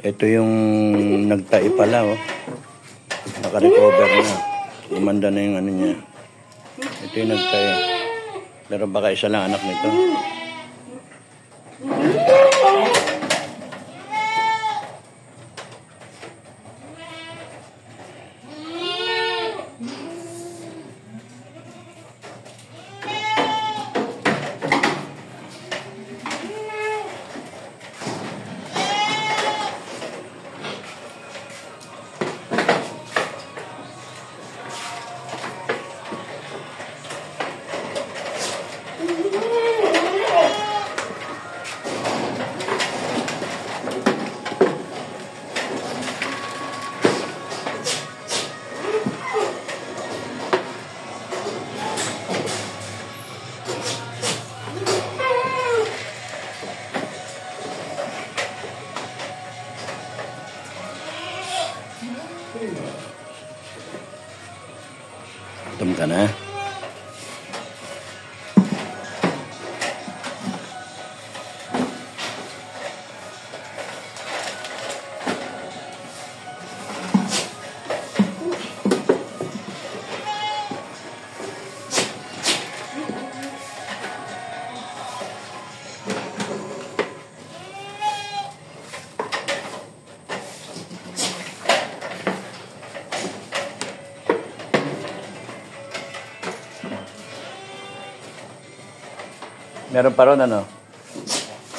Ito yung nagtai pala, oh. Naka-recover na. Gumanda na yung ano niya. Ito yung nagtai. Pero baka isa lang anak nito. Gutom ka na? Meron pa ron ano?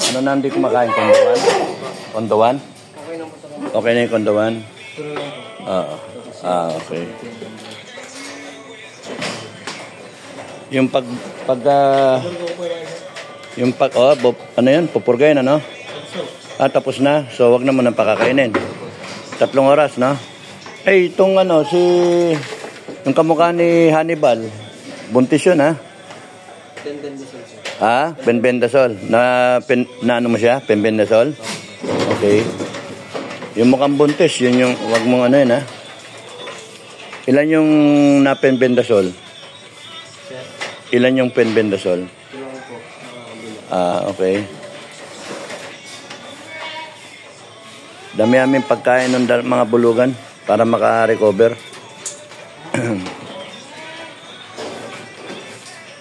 Ano na hindi kumakain? Kondowan? Kondowan? Okay na yung kondowan? Oo. Okay. Yung ano yan? Pupurgayin, ano? Tapos na. So, wag na mo nang pakakainin. 3 oras, no? Itong ano, yung kamukha ni Hannibal. Buntis yun, ha? Benbendazole. Na ano mo siya? Benbendazole? Okay. Yung mukhang buntis, yun yung, wag mong ano yun, ha? Ilan yung na-benbendazole? Ilan yung benbendazole? Okay. Dami aming pagkain ng mga bulugan para maka-recover.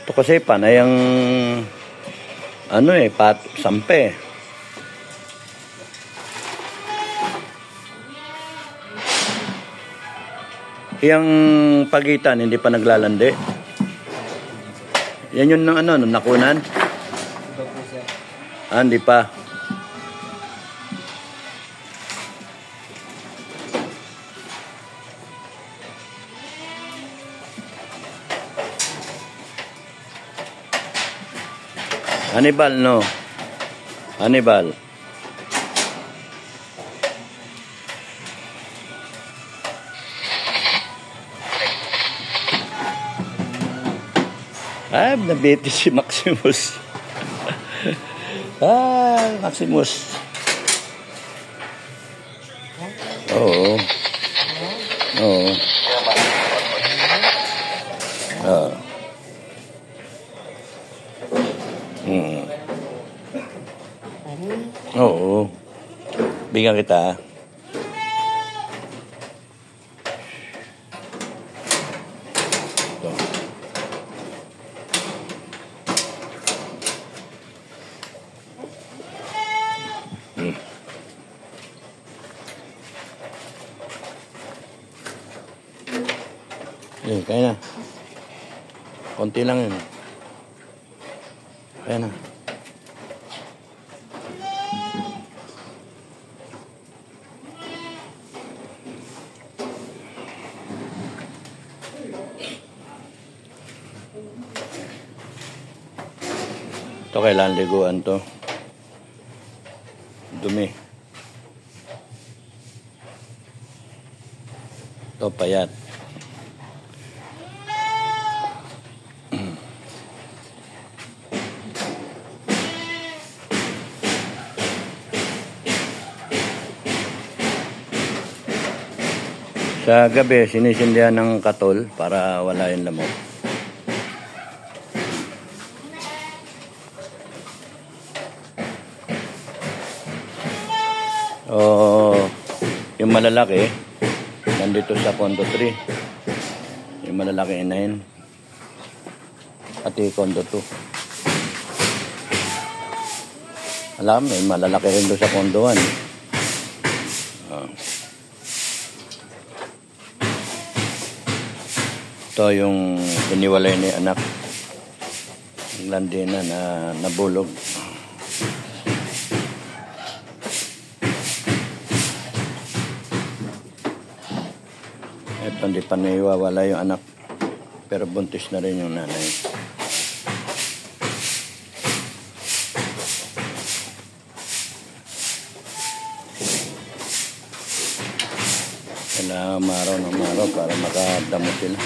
Ito kasi panay ang sampe. Yung pagitan hindi pa naglalandi. Yan yun ng nakunan. Hindi pa. Hannibal, no? Hannibal. Nabitis si Maximus. Maximus. Oo. Oo. Bigyan kita. Kaya na. Konti lang yun. Kaya na. Ito kailangan liguan to. Dumi. Ito payat. Sa gabi, sinisindihan ng katol para wala yung lamok. Oh. Yung malalaki, nandito sa condo 3. Yung malalaki inahin. Pati condo 2. Alam, may malalaki rin doon sa condo 1. Ito yung iniwalay ni anak. Ang landina na nabulog. Ito hindi pa naiwawala yung anak. Pero buntis na rin yung nanay. Kailangan maraw ng maraw para makadamo sila.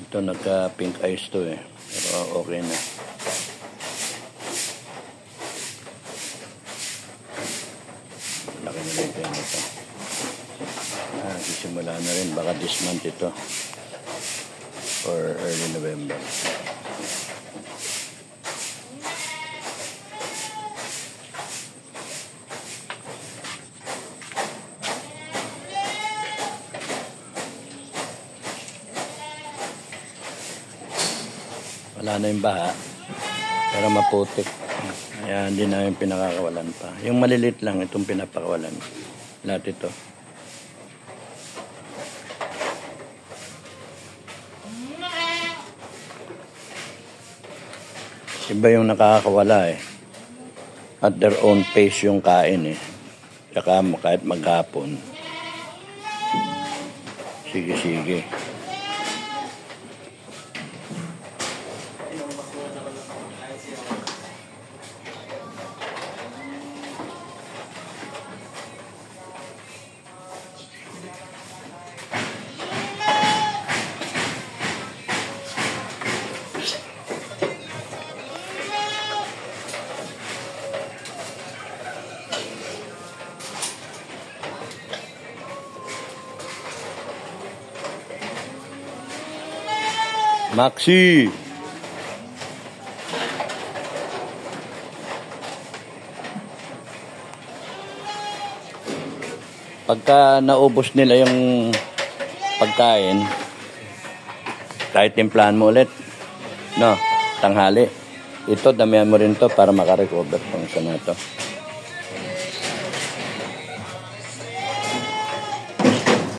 Ito nagka-pink eyes to eh. Pero okay na. Laki na rin kayo nito. Sisimula na rin. Baka this month ito. Or early November. Wala na yung baha, pero maputik. Kaya hindi namin pinakakawalan pa. Yung malilit lang, itong pinapakawalan. Lahat ito. Iba yung nakakawala eh. At their own pace yung kain eh. Tsaka kahit maghapon. Sige. Maxi! Pagka naubos nila yung pagkain, kahit timplahan mo ulit, no, tanghali. Ito, damihan mo rin to para makarecover pang isa na to.